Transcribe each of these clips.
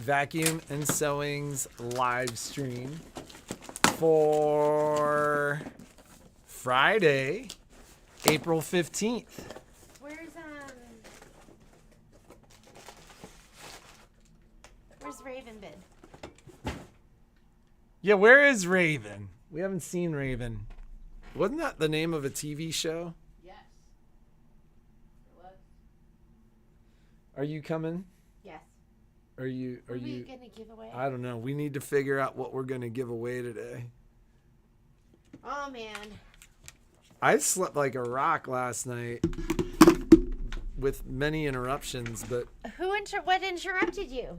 Vacuum and Sewing's live stream for Friday, April 15th. Where's Raven been? Yeah, where is Raven? We haven't seen Raven. Wasn't that the name of a TV show? Yes. It was. Are you coming? Yes. Are you What are we gonna give away? I don't know. We need to figure out what we're gonna give away today. Oh man. I slept like a rock last night with many interruptions, but What interrupted you?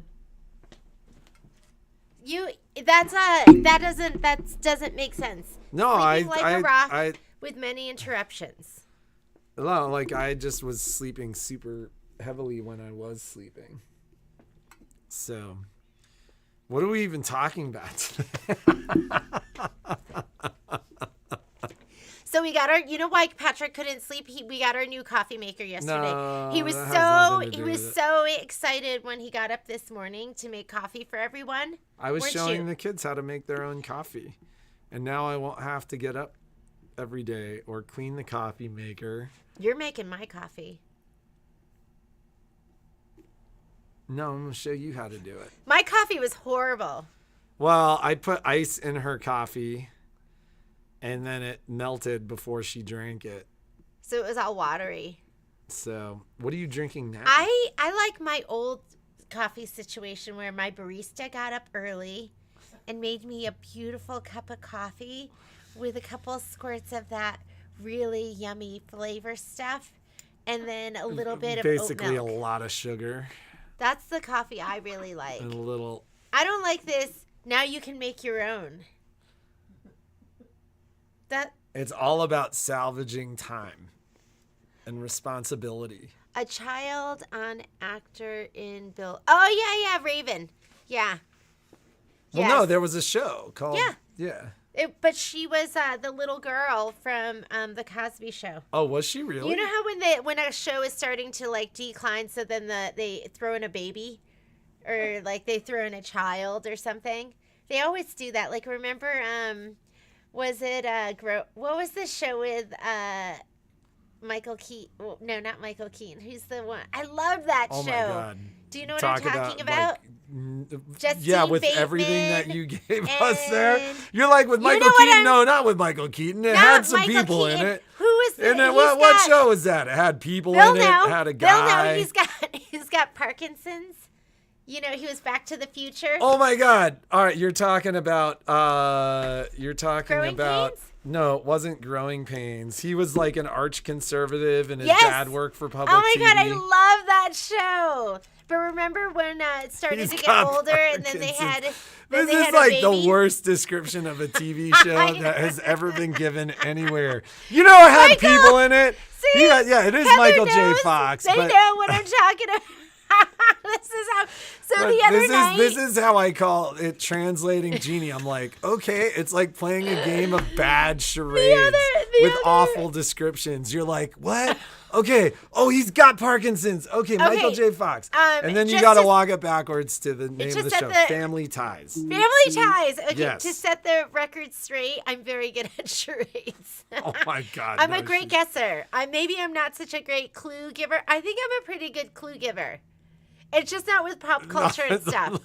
That doesn't make sense. no, Sleeping like a rock I with many interruptions. no, like I just was sleeping super heavily when I was sleeping. So, what are we even talking about today? So we got our, you know why Patrick couldn't sleep? We got our new coffee maker yesterday. No, he was that has nothing to do with it. so excited when he got up this morning to make coffee for everyone. I was Weren't showing you? the kids how to make their own coffee. And now I won't have to get up every day or clean the coffee maker. You're making my coffee. No, I'm going to show you how to do it. My coffee was horrible. Well, I put ice in her coffee and then it melted before she drank it. So it was all watery. So, what are you drinking now? I like my old coffee situation where my barista got up early and made me a beautiful cup of coffee with a couple squirts of that really yummy flavor stuff and then a little bit of Basically, oat milk. a lot of sugar That's the coffee I really like. and a little. I don't like this. Now you can make your own. It's all about salvaging time and responsibility. A child on actor in Bill. Oh yeah, Raven. Yeah. Well, no, there was a show called. Yeah. Yeah. But she was the little girl from the Cosby Show. Oh, was she really? You know how when a show is starting to like decline, so then they throw in a baby, or like they throw in a child or something. They always do that. Like remember, was it what was the show with Michael Keaton? Well, no, not Michael Keaton. Who's the one? I love that show. Oh my God. Do you know what I'm talking about? Like, yeah, with Bateman everything that you gave us there. You're like with Michael what Keaton. I'm- No, not with Michael Keaton. It Not had some Michael people Keaton. in it. Who was the? And then he's what got- show was that? It had people They'll in know. it. It had a They'll know guy. he's got Parkinson's. You know, he was Back to the Future. Oh my God! All right, you're talking about. Growing Pains? No, it wasn't Growing Pains. He was like an arch conservative, and his Yes! dad worked for public Oh my TV. God, I love that show. But remember when it started He's to get got older, and then they had. This is like the worst description of a TV show that has ever been given anywhere. You know, it had Michael! people in it. See? Yeah, it is Heather Michael J. knows. Fox. They but, know what I'm talking about. This is how. So but the other night. this is how I call it translating Genie. I'm like, okay, it's like playing a game of bad charades with awful descriptions. You're like, what? Okay. Oh, he's got Parkinson's. Okay, Michael J. Fox. And then you got to walk it backwards to the name of the show, Family Ties. Family Ties. Okay, Yes. to set the record straight, I'm very good at charades. Oh my God. I'm no, a great guesser. Maybe I'm not such a great clue giver. I think I'm a pretty good clue giver. It's just not with pop culture and stuff.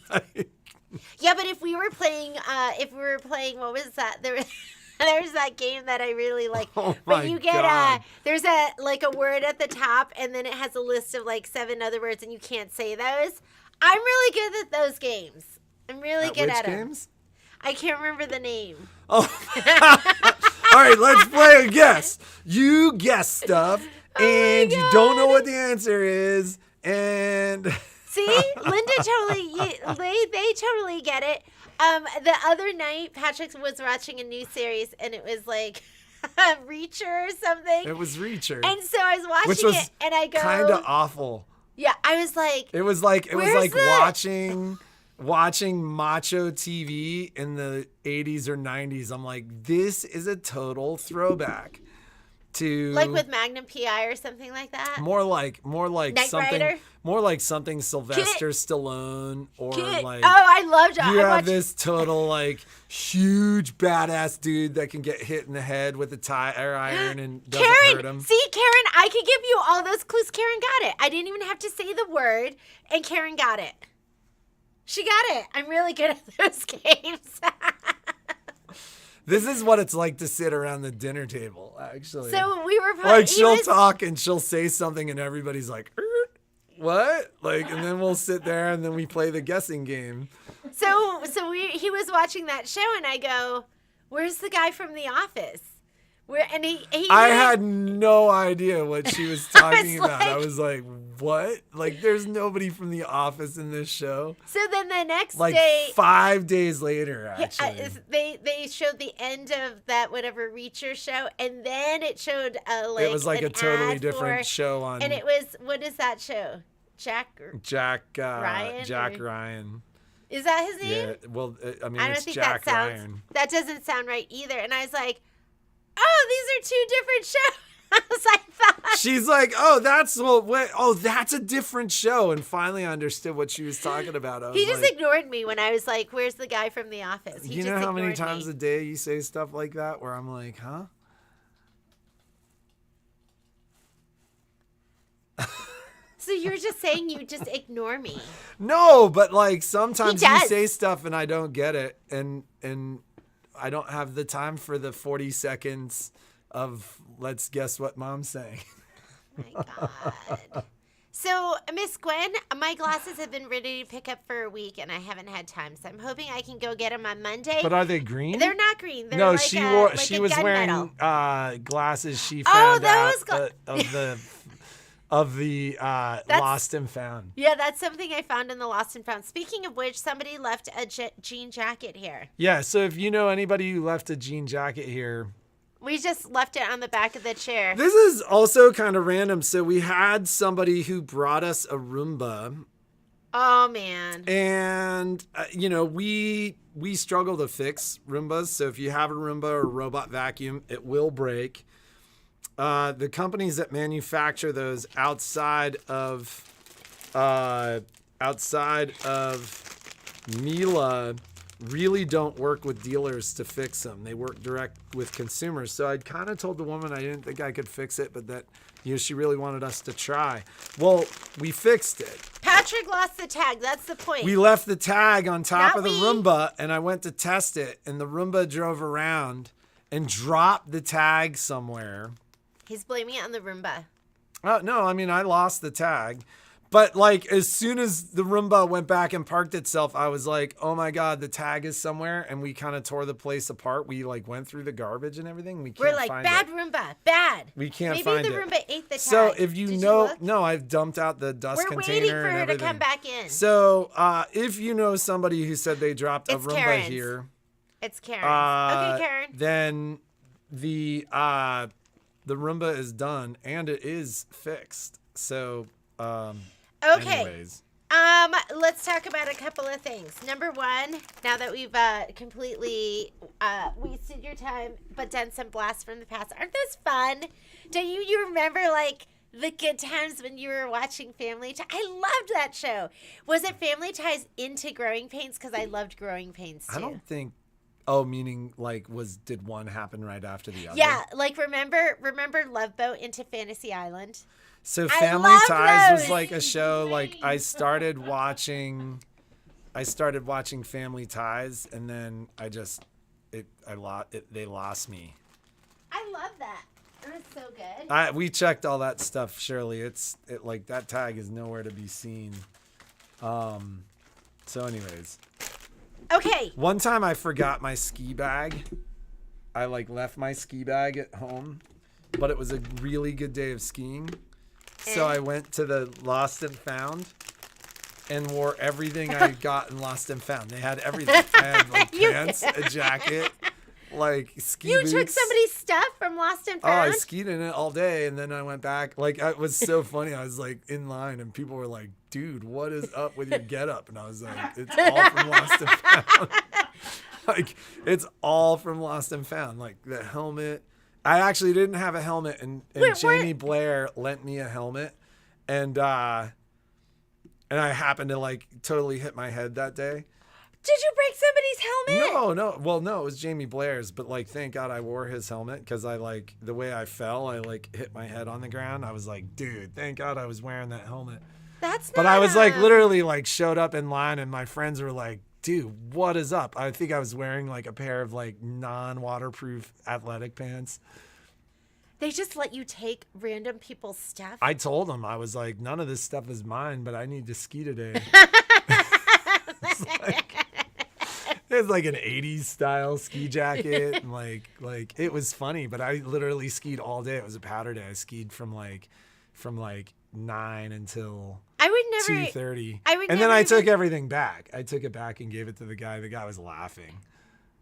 Yeah, but if we were playing, what was that? There's that game that I really like. Oh but my you get God. there's a word at the top, and then it has a list of like 7 other words, and you can't say those. I'm really good at those games. I'm really good at them. Which games? I can't remember the name. Oh. All right, let's play a guess. You guess stuff, and you don't know what the answer is, and See, Linda they totally get it. The other night, Patrick was watching a new series, and it was like Reacher or something. it was Reacher, And so I was watching which was it, and I go, kind of awful. yeah, I was like, It was like Where's the- watching macho TV in the 80s or 90s. I'm like, this is a total throwback. to like with Magnum PI or something like that. more like Knight something Rider? more like something Sylvester Stallone or like. Oh, I loved it. You have this total like huge badass dude that can get hit in the head with a tire iron and doesn't hurt him. See, Karen, I could give you all those clues. Karen got it. I didn't even have to say the word, and Karen got it. She got it. I'm really good at those games. This is what it's like to sit around the dinner table, actually. So we were like she'll talk and she'll say something and everybody's like, what? Like, and then we'll sit there and then we play the guessing game. So he was watching that show and I go, where's the guy from The Office? And he I had no idea what she was talking about. Like, I was like, what? Like, there's nobody from The Office in this show. So then the next like day, 5 days later, actually, they showed the end of that whatever Reacher show, and then it showed it was like a totally different show on. And it was, what is that show? Jack Ryan. Jack Ryan. Is that his name? Yeah. Well, I mean, I don't it's think Jack that sounds. Ryan. That doesn't sound right either. And I was like, oh, these are two different shows. I thought. She's like, that's a different show. And finally I understood what she was talking about. He just ignored me when I was like, where's the guy from The Office? You know how many times a day you say stuff like that where I'm like, huh? So you're just saying you just ignore me? No, but like sometimes you say stuff and I don't get it. And I don't have the time for the 40 seconds of let's guess what mom's saying. My God. So, Miss Gwen, my glasses have been ready to pick up for a week, and I haven't had time. So I'm hoping I can go get them on Monday. But are they green? They're not green. They're no, like she was wearing glasses she found of the Lost and Found. Yeah, that's something I found in the Lost and Found. Speaking of which, somebody left a jean jacket here. Yeah, so if you know anybody who left a jean jacket here. We just left it on the back of the chair. This is also kind of random. So we had somebody who brought us a Roomba. Oh, man. And, we struggle to fix Roombas. So if you have a Roomba or a robot vacuum, it will break. The companies that manufacture those outside of Miele really don't work with dealers to fix them. They work direct with consumers. So I'd kind of told the woman I didn't think I could fix it, but that she really wanted us to try. Well, we fixed it. Patrick lost the tag. That's the point. We left the tag on top of the Roomba, and I went to test it, and the Roomba drove around and dropped the tag somewhere. He's blaming it on the Roomba. No, I mean, I lost the tag. But, like, as soon as the Roomba went back and parked itself, I was like, oh, my God, the tag is somewhere. And we kind of tore the place apart. We, like, went through the garbage and everything. We're like, bad Roomba, bad. We can't find it. Maybe the Roomba ate the tag. So if you know, no, I've dumped out the dust container. We're waiting for her to come back in. So if you know somebody who said they dropped a Roomba here. It's Karen's. Okay, Karen. Then the Roomba is done and it is fixed. So, okay. Anyways. Let's talk about a couple of things. Number one, now that we've completely wasted your time but done some blasts from the past, aren't those fun? Don't you remember like the good times when you were watching Family Ties? I loved that show. Was it Family Ties into Growing Pains? Because I loved Growing Pains too. I don't think. Oh, meaning like did one happen right after the other? Yeah, like remember Love Boat into Fantasy Island? So Family Ties was like a show. Like I started watching Family Ties, and then they lost me. I love that. It was so good. We checked all that stuff, Shirley. Like that tag is nowhere to be seen. So anyways. Okay. One time I forgot my ski bag. I like left my ski bag at home, but it was a really good day of skiing. So I went to the Lost and Found and wore everything I got in Lost and Found. They had everything. I had like pants, a jacket, like ski boots. You took somebody's stuff from Lost and Found? Oh, I skied in it all day, and then I went back. Like, it was so funny. I was like in line, and people were like, dude, what is up with your getup? And I was like, it's all from Lost and Found. Like, it's all from Lost and Found. Like, the helmet I actually didn't have a helmet, and Jamie Blair lent me a helmet, and I happened to like totally hit my head that day. Did you break somebody's helmet? No. Well, no, it was Jamie Blair's, but like, thank God I wore his helmet because I like the way I fell, I like hit my head on the ground. I was like, dude, thank God I was wearing that helmet. But I was like, literally like showed up in line and my friends were like, dude, what is up? I think I was wearing like a pair of like non-waterproof athletic pants. They just let you take random people's stuff? I told them, I was like, none of this stuff is mine, but I need to ski today. It was like an 80s style ski jacket. And like it was funny, but I literally skied all day. It was a powder day. I skied from like 9 until 2:30. And then I took everything back. I took it back and gave it to the guy. The guy was laughing.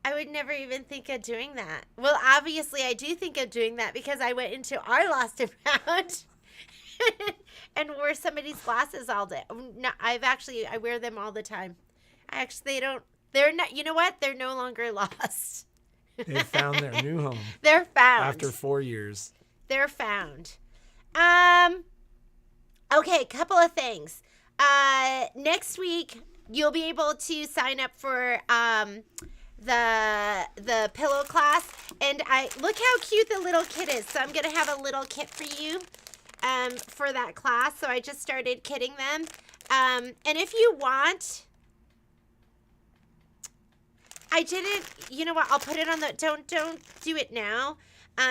I would never even think of doing that. Well, obviously I do think of doing that because I went into our Lost and Found and wore somebody's glasses all day. No, I wear them all the time. They're not, you know what? They're no longer lost. They found their new home. They're found. After 4 years. They're found. Okay, couple of things. Next week, you'll be able to sign up for the pillow class. And look how cute the little kit is. So I'm going to have a little kit for you for that class. So I just started kitting them. And if you want... I didn't, you know what, I'll put it on don't do it now,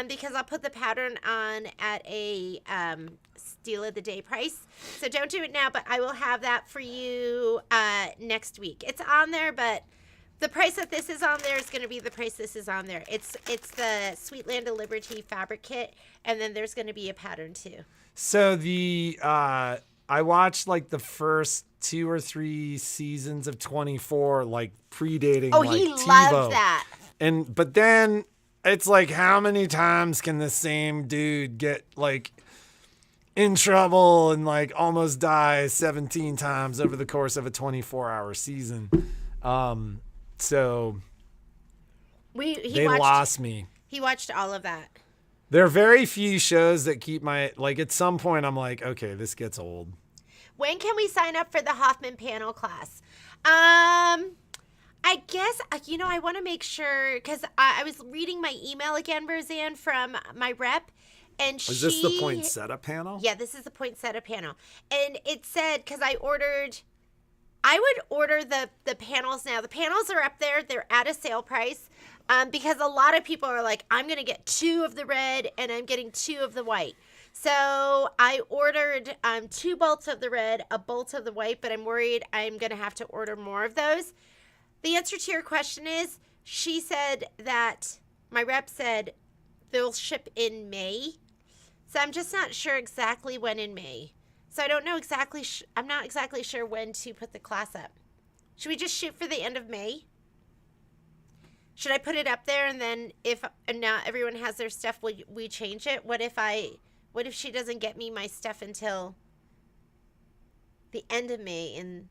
because I'll put the pattern on at a steal of the day price. So don't do it now, but I will have that for you next week. It's on there, but the price that this is on there is going to be the price this is on there. It's the Sweet Land of Liberty fabric kit, and then there's going to be a pattern too. So I watched like the first 2 or 3 seasons of 24, like predating. Oh, like he TiVo. loved that. But then it's like, how many times can the same dude get like in trouble and like almost die 17 times over the course of a 24-hour season? So they lost me. He watched all of that. There are very few shows that keep like at some point I'm like, okay, this gets old. When can we sign up for the Hoffman panel class? I guess, I want to make sure, because I was reading my email again, Roseanne, from my rep, and Is this the poinsettia panel? Yeah, this is the poinsettia panel. And it said, because I would order the panels now. The panels are up there. They're at a sale price, because a lot of people are like, I'm going to get 2 of the red and I'm getting 2 of the white. So I ordered 2 bolts of the red, a bolt of the white, but I'm worried I'm going to have to order more of those. The answer to your question is, she said that, my rep said, they'll ship in May. So I'm just not sure exactly when in May. So I don't know exactly, I'm not exactly sure when to put the class up. Should we just shoot for the end of May? Should I put it up there and then if now everyone has their stuff, will we change it? What if she doesn't get me my stuff until the end of May? And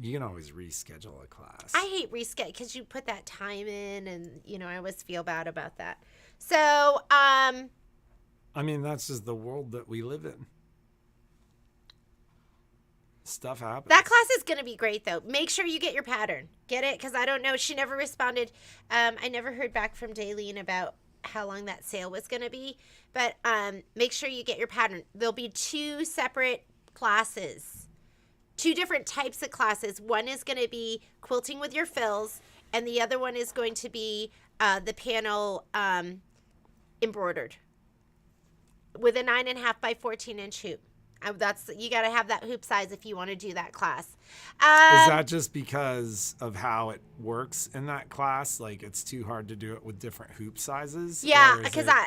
you can always reschedule a class. I hate reschedule because you put that time in, and I always feel bad about that. So, I mean, that's just the world that we live in. Stuff happens. That class is going to be great, though. Make sure you get your pattern. Get it? Because I don't know. She never responded. I never heard back from Daleen about how long that sale was going to be. But make sure you get your pattern. There'll be 2 separate classes. 2 different types of classes. One is going to be quilting with your fills, and the other one is going to be the panel embroidered with a 9.5 by 14-inch hoop. You got to have that hoop size if you want to do that class. Is that just because of how it works in that class? Like, it's too hard to do it with different hoop sizes? Yeah,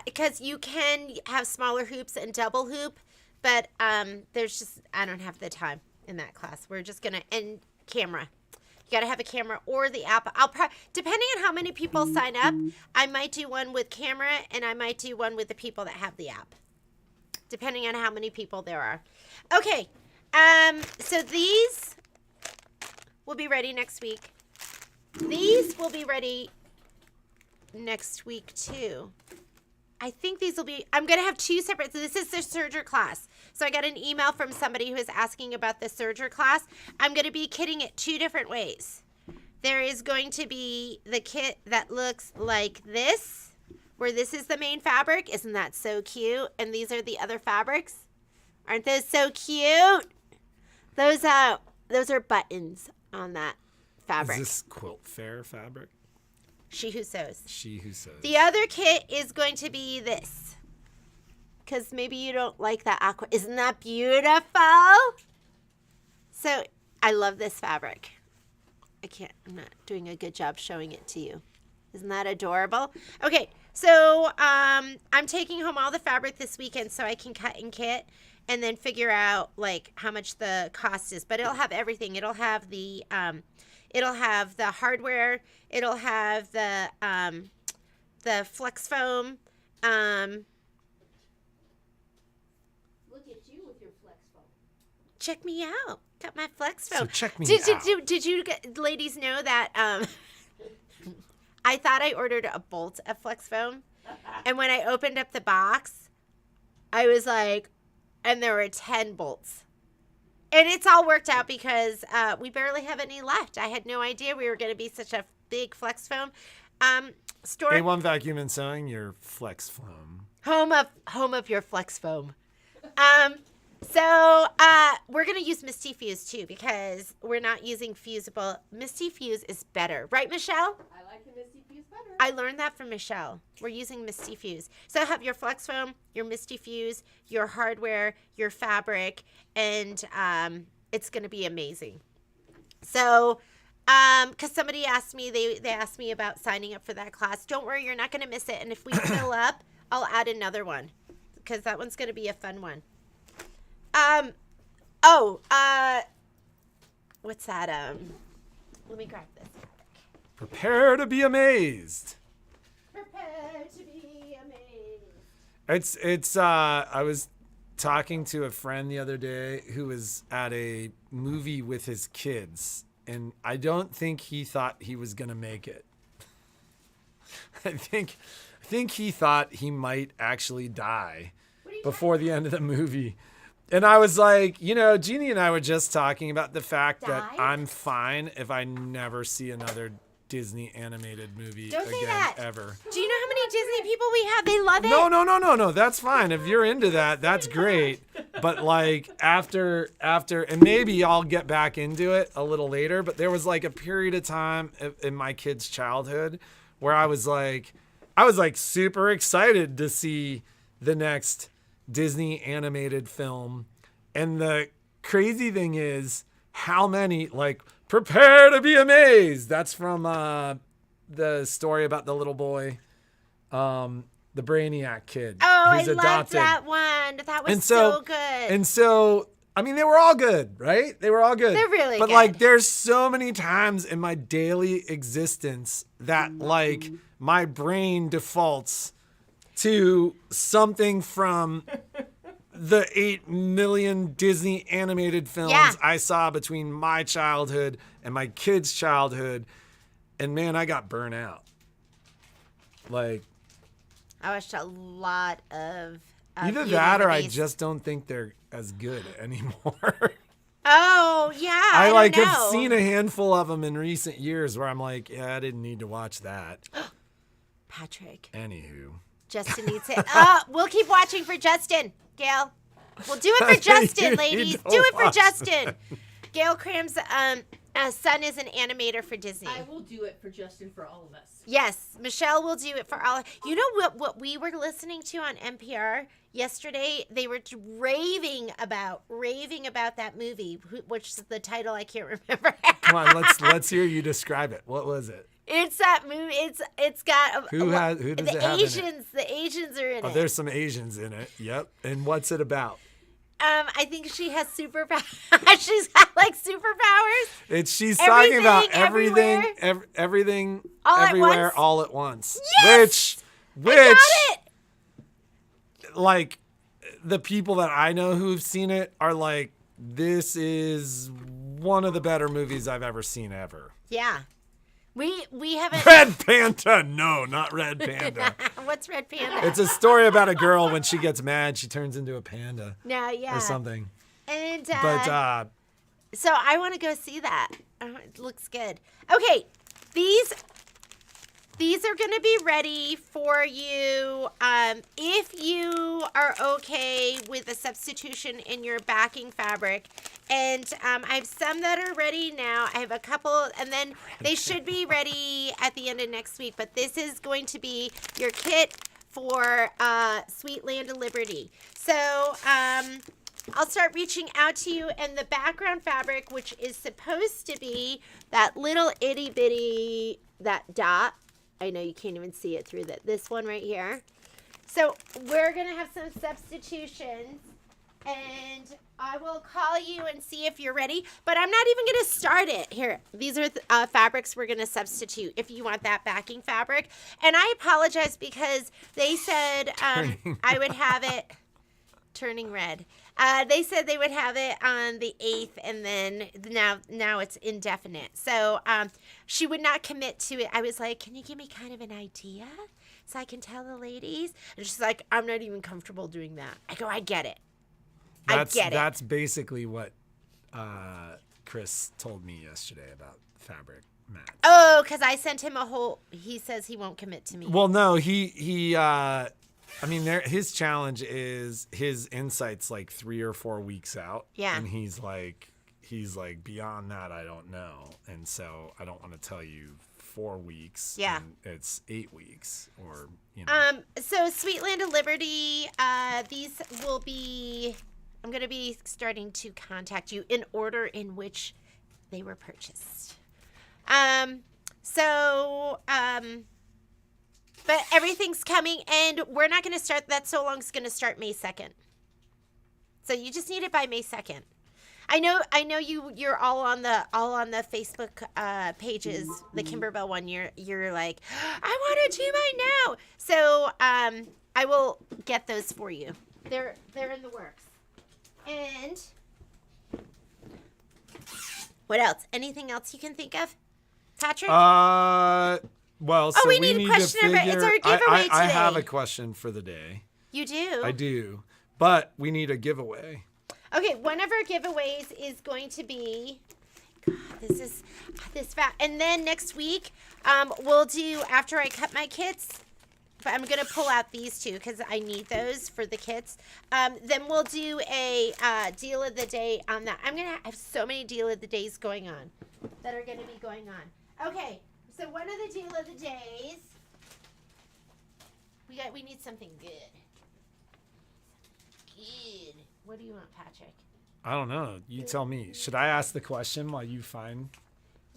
because you can have smaller hoops and double hoop, but there's just, I don't have the time in that class. We're just going to, and camera. You got to have a camera or the app. Depending on how many people sign up, I might do one with camera, and I might do one with the people that have the app. Depending on how many people there are. Okay, so these will be ready next week. These will be ready next week too. I think these will be, I'm going to have 2 separate, so this is the serger class. So I got an email from somebody who was asking about the serger class. I'm going to be kitting it 2 different ways. There is going to be the kit that looks like this, where this is the main fabric. Isn't that so cute? And these are the other fabrics. Aren't those so cute? Those are buttons on that fabric. Is this quilt fair fabric? She Who Sews. She Who Sews. The other kit is going to be this. Because maybe you don't like that aqua. Isn't that beautiful? So I love this fabric. I'm not doing a good job showing it to you. Isn't that adorable? Okay, so I'm taking home all the fabric this weekend so I can cut and kit and then figure out like how much the cost is. But it'll have everything. It'll have the hardware. It'll have the flex foam. Look at you with your flex foam. Check me out. Got my flex foam. So check me out. Did you ladies know that I thought I ordered a bolt of flex foam, and when I opened up the box, I was like, and there were 10 bolts. And it's all worked out because we barely have any left. I had no idea we were going to be such a big flex foam. A1 Vacuum and Sewing, your flex foam. Home of your flex foam. So we're going to use Misty Fuse too because we're not using fusible. Misty Fuse is better. Right, Michelle? I like the Misty Fuse better. I learned that from Michelle. We're using Misty Fuse. So have your flex foam, your Misty Fuse, your hardware, your fabric, and it's going to be amazing. So because somebody asked me, they asked me about signing up for that class. Don't worry, you're not going to miss it. And if we fill up, I'll add another one because that one's going to be a fun one. What's that? Let me grab this. Prepare to be amazed. Prepare to be amazed. It's I was talking to a friend the other day who was at a movie with his kids, and I don't think he thought he was gonna make it. I think he thought he might actually die before the end of the movie. And I was like, Jeannie and I were just talking about the fact that I'm fine if I never see another Disney animated movie again, ever. Do you know how many Disney people we have? They love it. No. That's fine. If you're into that, that's great. But like after, and maybe I'll get back into it a little later, but there was like a period of time in my kid's childhood where I was like super excited to see the next Disney animated film. And the crazy thing is how many, like, prepare to be amazed. That's from the story about the little boy, the Brainiac kid. Oh, who's I adopted. loved that one. That was so good. And so, I mean, they were all good, right? They were all good. They're really but good. Like, there's so many times in my daily existence that, like, my brain defaults to something from the 8 million Disney animated films I saw between my childhood and my kids' childhood. And man, I got burnt out. Like, I watched a lot of either that or I just don't think they're as good anymore. Oh, yeah. I like don't have know. seen a handful of them in recent years where I'm like, yeah, I didn't need to watch that. Patrick. Anywho. Justin needs it. We'll keep watching for Justin, Gail. We'll do it for Justin, ladies. Do it for Justin. Gail Cram's son is an animator for Disney. I will do it for Justin for all of us. Yes, Michelle will do it for all. You know what we were listening to on NPR yesterday? They were raving about that movie, which is the title I can't remember. Come on, let's hear you describe it. What was it? It's that movie. It's got who does it have Asians. in it? The Asians are in it. Oh, there's some Asians in it. Yep. And what's it about? I think she has superpowers. She's got like superpowers. She's talking about everything, everywhere. everything, All everywhere, at once? all at once. Yes! Which, I got it. Like, the people that I know who've seen it are like, this is one of the better movies I've ever seen ever. Yeah. We haven't. Red Panda. No, not Red Panda. What's Red Panda? It's a story about a girl when she gets mad, she turns into a panda No, yeah. or something. And But so I want to go see that. It looks good. Okay, these are going to be ready for you. If you are okay with a substitution in your backing fabric. And I have some that are ready now. I have a couple, and then they should be ready at the end of next week. But this is going to be your kit for Sweet Land of Liberty. So I'll start reaching out to you. And the background fabric, which is supposed to be that little itty bitty, that dot. I know you can't even see it through this one right here. So we're going to have some substitutions. And I will call you and see if you're ready. But I'm not even going to start it. Here, these are fabrics we're going to substitute if you want that backing fabric. And I apologize because they said I would have it turning red. They said they would have it on the 8th, and then now it's indefinite. So she would not commit to it. I was like, can you give me kind of an idea so I can tell the ladies? And she's like, I'm not even comfortable doing that. I go, I get it. That's basically what Chris told me yesterday about fabric mats. Oh, because I sent him he says he won't commit to me. Well, no, his challenge is his insight's like 3 or 4 weeks out. Yeah. And he's like, beyond that, I don't know. And so I don't want to tell you 4 weeks. Yeah. And it's 8 weeks or, you know. So Sweet Land of Liberty, these will be... I'm going to be starting to contact you in order in which they were purchased. But everything's coming, and we're not going to start that so long. It's going to start May 2nd. So you just need it by May 2nd. I know you're all on the Facebook pages, the Kimberbell one. You're like, I want to do mine now. So I will get those for you. They're in the works. And what else? Anything else you can think of, Patrick? Well, so we need a question to number. figure, It's our giveaway I today. have a question for the day. You do? I do, but we need a giveaway. Okay, one of our giveaways is going to be. God, this fat. And then next week, we'll do after I cut my kits. But I'm going to pull out these two because I need those for the kits. Then we'll do a deal of the day on that. I'm going to have so many deal of the days going on that are going to be going on. Okay, so one of the deal of the days, we need something good. Good. What do you want, Patrick? I don't know. You tell me. Should I ask the question while you find?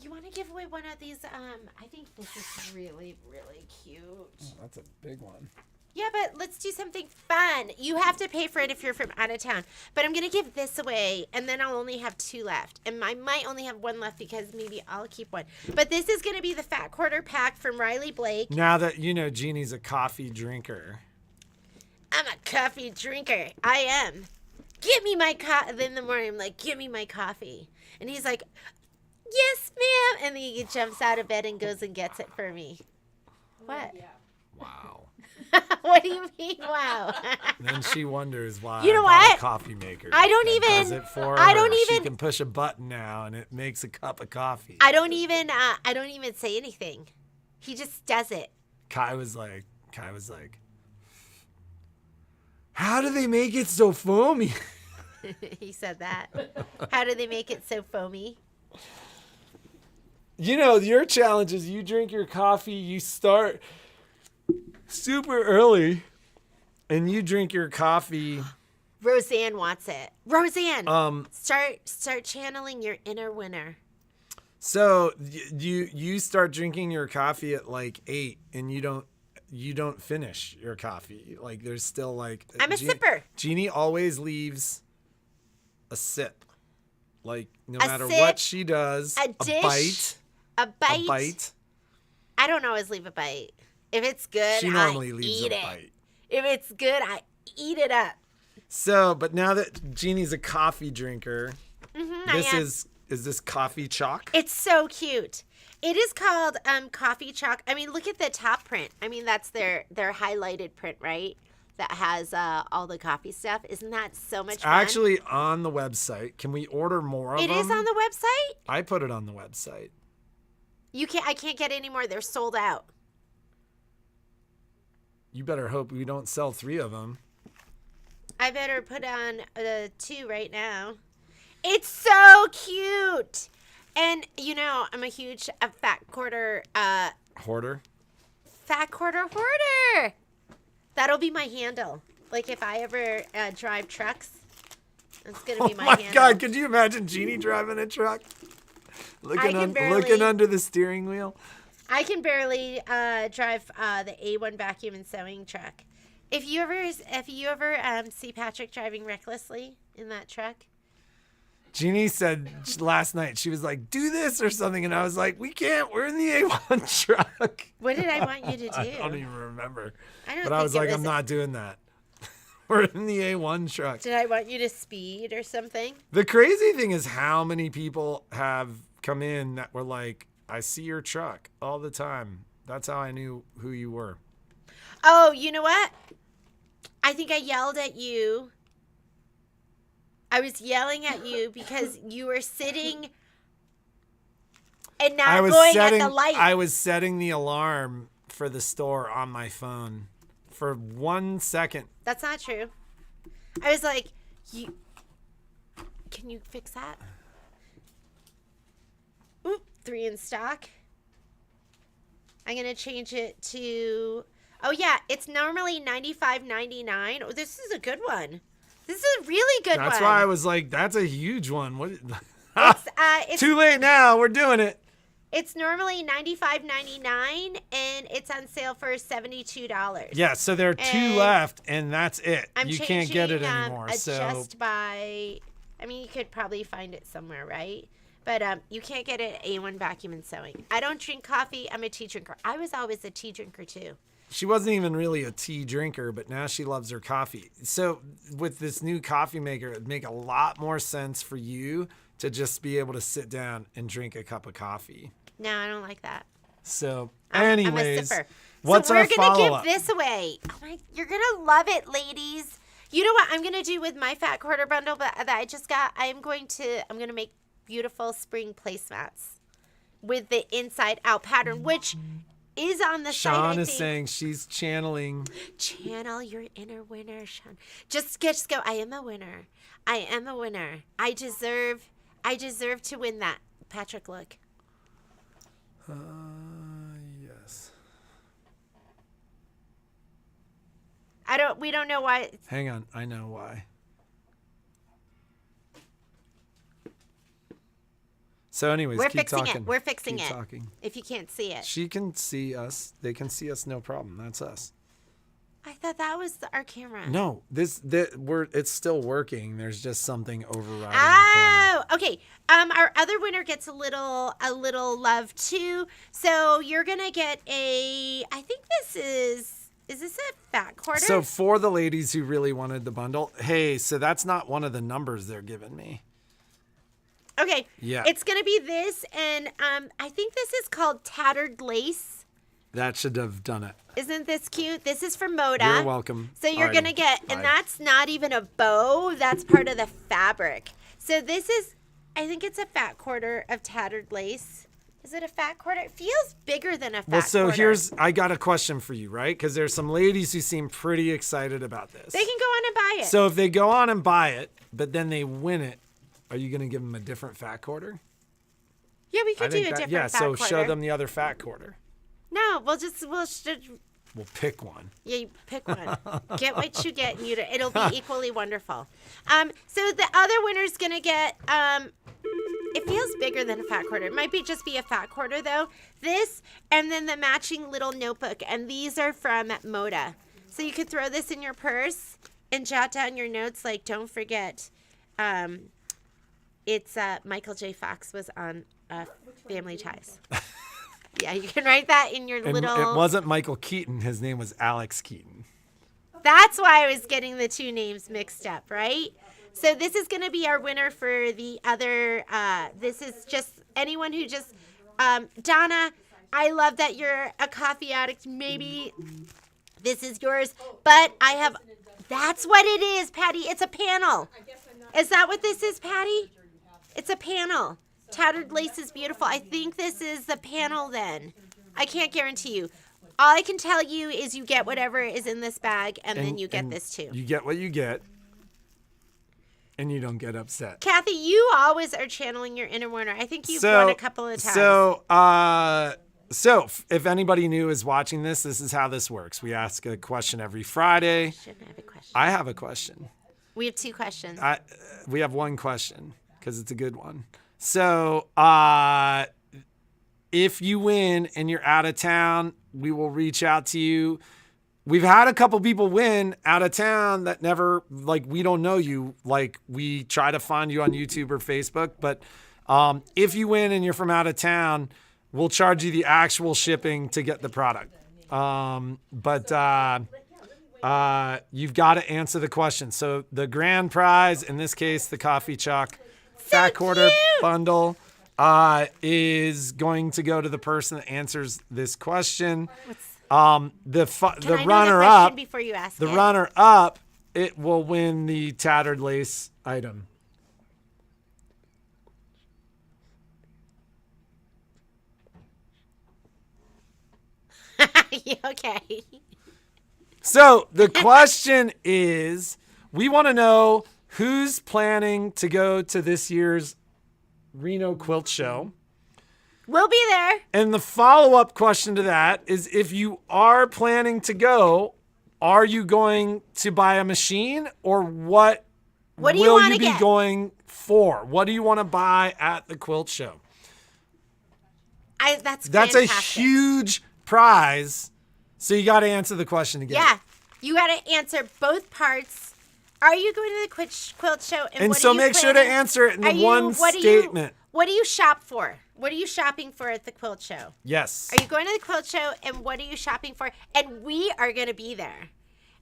You want to give away one of these? I think this is really, really cute. Oh, that's a big one. Yeah, but let's do something fun. You have to pay for it if you're from out of town. But I'm going to give this away, and then I'll only have 2 left. And I might only have 1 left because maybe I'll keep one. But this is going to be the Fat Quarter Pack from Riley Blake. Now that you know Jeannie's a coffee drinker. I'm a coffee drinker. I am. Give me my coffee. In the morning, I'm like, give me my coffee. And he's like, yes, ma'am. And then he jumps out of bed and goes and gets it for me. What? Yeah. Wow. What do you mean, wow? Then she wonders why You know I bought what? a coffee maker. I don't that even- does it for I her. don't She even- can push a button now and it makes a cup of coffee. I don't even say anything. He just does it. Kai was like, how do they make it so foamy? He said that. How do they make it so foamy? You know, your challenge is you drink your coffee, you start super early, and you drink your coffee. Roseanne wants it. Roseanne, Um, start channeling your inner winner. So you start drinking your coffee at like 8, and you don't finish your coffee. Like there's still like I'm a sipper. Jeannie always leaves a sip. Like no A matter sip, what she does, a dish, bite. A bite. A bite. I don't always leave a bite. If it's good, She normally I leaves eat a it. bite. If it's good, I eat it up. So, but now that Jeannie's a coffee drinker, I this am. is this coffee chalk? It's so cute. It is called Coffee Chalk. I mean, look at the top print. I mean, that's their highlighted print, right? That has all the coffee stuff. Isn't that so much fun? Actually, on the website. Can we order more of them? It is on the website? I put it on the website. I can't get any more. They're sold out. You better hope we don't sell 3 of them. I better put on 2 right now. It's so cute. And, you know, I'm a huge fat quarter... Hoarder? Fat quarter hoarder. That'll be my handle. Like, if I ever drive trucks, that's going to be my handle. Oh, my God. Could you imagine Jeannie driving a truck? Looking under the steering wheel? I can barely drive the A1 vacuum and sewing truck. If you ever see Patrick driving recklessly in that truck. Jeannie said last night, she was like, do this or something. And I was like, we can't. We're in the A1 truck. What did I want you to do? I don't even remember. But I was like, I'm not doing that. We're in the A1 truck. Did I want you to speed or something? The crazy thing is how many people have come in that were like, I see your truck all the time. That's how I knew who you were. Oh, you know what? I think I yelled at you. I was yelling at you because you were sitting and not going at the light. I was setting the alarm for the store on my phone for 1 second. That's not true. I was like, can you fix that? Oop, 3 in stock. I'm going to change it to, oh yeah, it's normally $95.99. Oh, this is a good one. This is a really good one. That's why I was like, that's a huge one. What? It's too late now. We're doing it. It's normally $95.99 and it's on sale for $72. Yeah, so there are 2 left and that's it. You can't get it changing, anymore. Adjust by, I mean, you could probably find it somewhere, right? But you can't get it at A1 Vacuum and Sewing. I don't drink coffee. I'm a tea drinker. I was always a tea drinker too. She wasn't even really a tea drinker, but now she loves her coffee. So with this new coffee maker, it'd make a lot more sense for you to just be able to sit down and drink a cup of coffee. No, I don't like that. So I'm anyways, a sipper. what's our follow-up? So we're going to give this away. Oh you're going to love it, ladies. You know what I'm going to do with my fat quarter bundle that I just got? I'm going to make beautiful spring placemats with the inside out pattern, which is on the site. Sean is saying she's channeling. Channel your inner winner, Sean. Just go. I am a winner. I am a winner. I deserve to win that Patrick look. Yes. We don't know why. Hang on. I know why. So anyways, We're keep fixing talking. it. We're fixing keep it. Talking. If you can't see it. She can see us. They can see us, no problem. That's us. I thought that was our camera. No, it's still working. There's just something overriding the camera. Oh, okay. Our other winner gets a little love too. So you're gonna get I think this is this a fat quarter? So for the ladies who really wanted the bundle, hey, so that's not one of the numbers they're giving me. Okay. Yeah. It's gonna be this, and I think this is called tattered lace. That should have done it. Isn't this cute? This is from Moda. You're welcome. So you're going to get, and that's not even a bow. That's part of the fabric. So this is, I think it's a fat quarter of tattered lace. Is it a fat quarter? It feels bigger than a fat quarter. I got a question for you, right? Because there's some ladies who seem pretty excited about this. They can go on and buy it. So if they go on and buy it, but then they win it, are you going to give them a different fat quarter? Yeah, we could do a different fat quarter. Yeah, so show them the other fat quarter. No, we'll pick one. Yeah, you pick one. Get what you get, and it'll be equally wonderful. So the other winner's gonna get. It feels bigger than a fat quarter. It might just be a fat quarter though. This and then the matching little notebook, and these are from Moda. So you could throw this in your purse and jot down your notes. Like, don't forget, it's Michael J. Fox was on Family Ties. Yeah, you can write that in your little... It wasn't Michael Keaton. His name was Alex Keaton. That's why I was getting the 2 names mixed up, right? So this is going to be our winner for the other... this is just anyone who just Donna, I love that you're a coffee addict. Maybe this is yours, but I have. That's what it is, Patty. It's a panel. Is that what this is, Patty? It's a panel. Tattered lace is beautiful. I think this is the panel then. I can't guarantee you. All I can tell you is you get whatever is in this bag, and then you get this too. You get what you get, and you don't get upset. Kathy, you always are channeling your inner Warner. I think you've won a couple of times. So if anybody new is watching this is how this works. We ask a question every Friday. Shouldn't have a question. I have a question. We have 2 questions. We have 1 question because it's a good one. So if you win and you're out of town, we will reach out to you. We've had a couple people win out of town that never, like, we don't know you. Like, we try to find you on YouTube or Facebook. But if you win and you're from out of town, we'll charge you the actual shipping to get the product. You've got to answer the question. So the grand prize, in this case, the Coffee Chalk Fat Quarter Bundle, is going to go to the person that answers this question. The runner-up, before you ask the runner-up, it will win the tattered lace item. Okay. So the question is, we want to know who's planning to go to this year's Reno Quilt Show. We'll be there. And the follow-up question to that is, if you are planning to go, are you going to buy a machine, or what do you will want you to be get? going for? What do you want to buy at the Quilt Show? That's a fantastic. huge prize. So you got to answer the question again. Yeah. You got to answer both parts. Are you going to the Quilt Show? And what so are you make sure to planning? answer it in one statement. What do you shop for? What are you shopping for at the Quilt Show? Yes. Are you going to the Quilt Show, and what are you shopping for? And we are going to be there.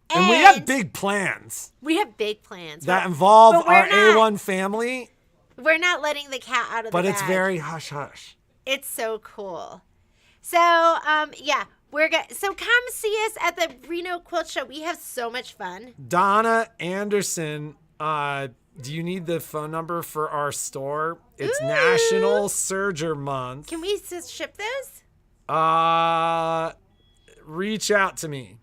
And we have big plans. We have big plans. That involve but we're our not- A1 family. We're not letting the cat out of the bag. But it's very hush-hush. It's so cool. So, yeah. So come see us at the Reno Quilt Show. We have so much fun. Donna Anderson, do you need the phone number for our store? It's Ooh. National Serger Month. Can we just ship those? Reach out to me.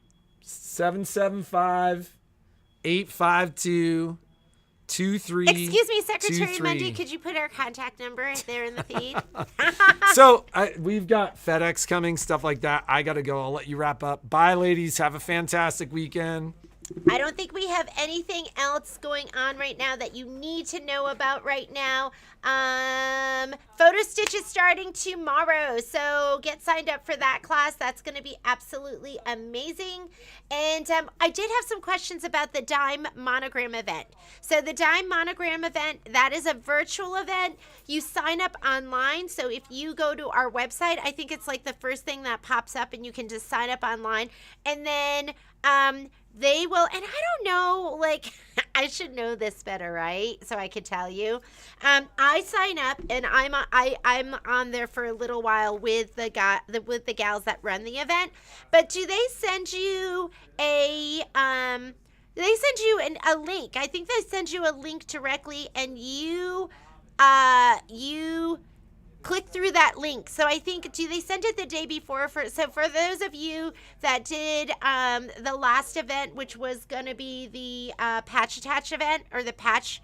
775-852-2323. Excuse me, Secretary Mundy, could you put our contact number there in the feed? So we've got FedEx coming, stuff like that. I got to go. I'll let you wrap up. Bye, ladies. Have a fantastic weekend. I don't think we have anything else going on right now that you need to know about right now. Photo Stitch is starting tomorrow, so get signed up for that class. That's going to be absolutely amazing. And I did have some questions about the Dime Monogram event. So the Dime Monogram event, that is a virtual event. You sign up online. So if you go to our website, I think it's like the first thing that pops up, and you can just sign up online. And then they will, and I don't know, like, I should know this better, right? So I could tell you. I sign up, and I'm on there for a little while with the gals that run the event. But do they send you a link? I think they send you a link directly, and you click through that link. So I think, do they send it the day before? So for those of you that did the last event, which was going to be the patch attach event, or the patch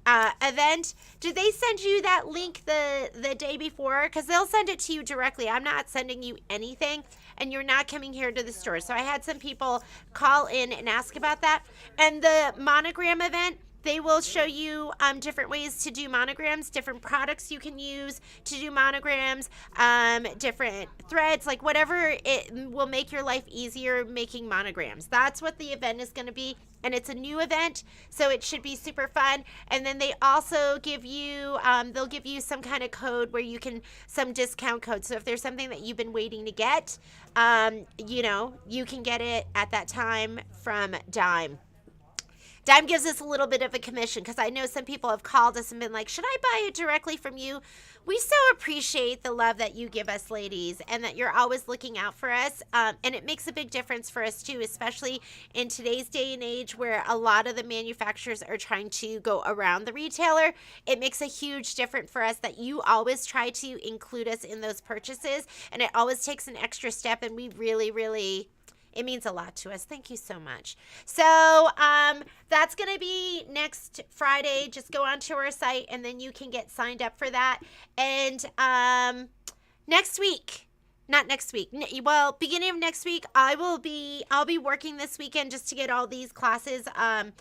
event, did they send you that link the day before? Because they'll send it to you directly. I'm not sending you anything, and you're not coming here to the store. So I had some people call in and ask about that. And the monogram event, they will show you different ways to do monograms, different products you can use to do monograms, different threads, like whatever it will make your life easier making monograms. That's what the event is going to be. And it's a new event, so it should be super fun. And then they also give you, they'll give you some kind of code where you can, some discount code. So if there's something that you've been waiting to get, you can get it at that time from Dime. Dime gives us a little bit of a commission because I know some people have called us and been like, should I buy it directly from you? We so appreciate the love that you give us, ladies, and that you're always looking out for us. And it makes a big difference for us, too, especially in today's day and age where a lot of the manufacturers are trying to go around the retailer. It makes a huge difference for us that you always try to include us in those purchases, and it always takes an extra step, and we really, really... It means a lot to us. Thank you so much. So that's going to be next Friday. Just go onto our site, and then you can get signed up for that. And next week, not next week, well, beginning of next week, I'll be working this weekend just to get all these classes on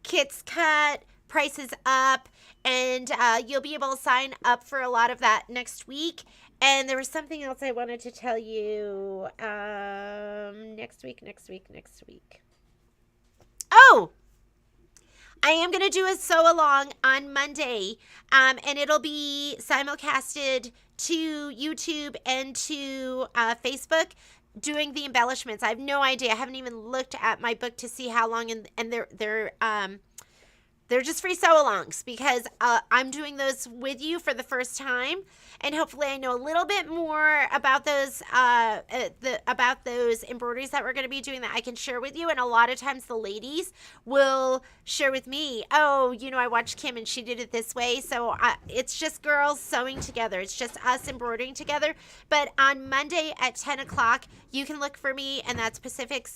Kits Cut, Prices Up, and you'll be able to sign up for a lot of that next week. And there was something else I wanted to tell you next week. Oh, I am going to do a sew along on Monday, and it'll be simulcasted to YouTube and to Facebook doing the embellishments. I have no idea. I haven't even looked at my book to see how long, and they're just free sew-alongs because I'm doing those with you for the first time, and hopefully I know a little bit more about those embroideries that we're going to be doing that I can share with you. And a lot of times the ladies will share with me, oh, I watched Kim and she did it this way. So it's just girls sewing together. It's just us embroidering together. But on Monday at 10 o'clock, you can look for me, and that's Pacific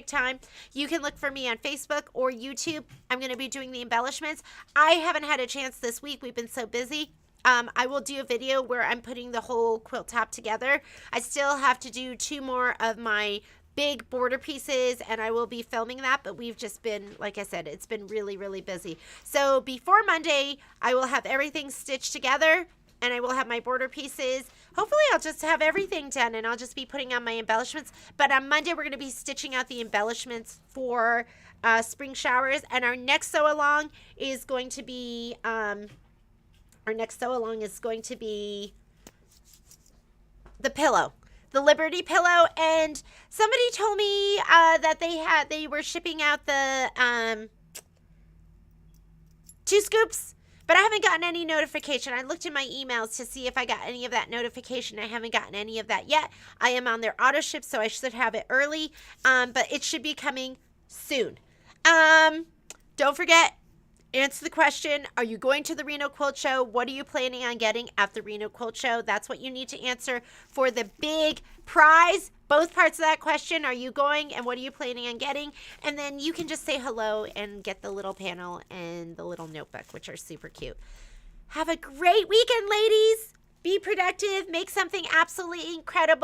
time. You can look for me on Facebook or YouTube. I'm going to be doing the embellishments. I haven't had a chance this week. We've been so busy. I will do a video where I'm putting the whole quilt top together. I still have to do 2 more of my big border pieces, and I will be filming that, but we've just been, like I said, it's been really, really busy. So before Monday, I will have everything stitched together, and I will have my border pieces. Hopefully I'll just have everything done, and I'll just be putting on my embellishments. But on Monday, we're going to be stitching out the embellishments for spring showers, and our next sew along is going to be the pillow, the Liberty pillow. And somebody told me that they were shipping out the 2 scoops, but I haven't gotten any notification. I looked in my emails to see if I got any of that notification. I haven't gotten any of that yet. I am on their auto ship, so I should have it early, but it should be coming soon. Don't forget, answer the question, are you going to the Reno Quilt Show? What are you planning on getting at the Reno Quilt Show? That's what you need to answer for the big prize. Both parts of that question, are you going and what are you planning on getting? And then you can just say hello and get the little panel and the little notebook, which are super cute. Have a great weekend, ladies. Be productive. Make something absolutely incredible.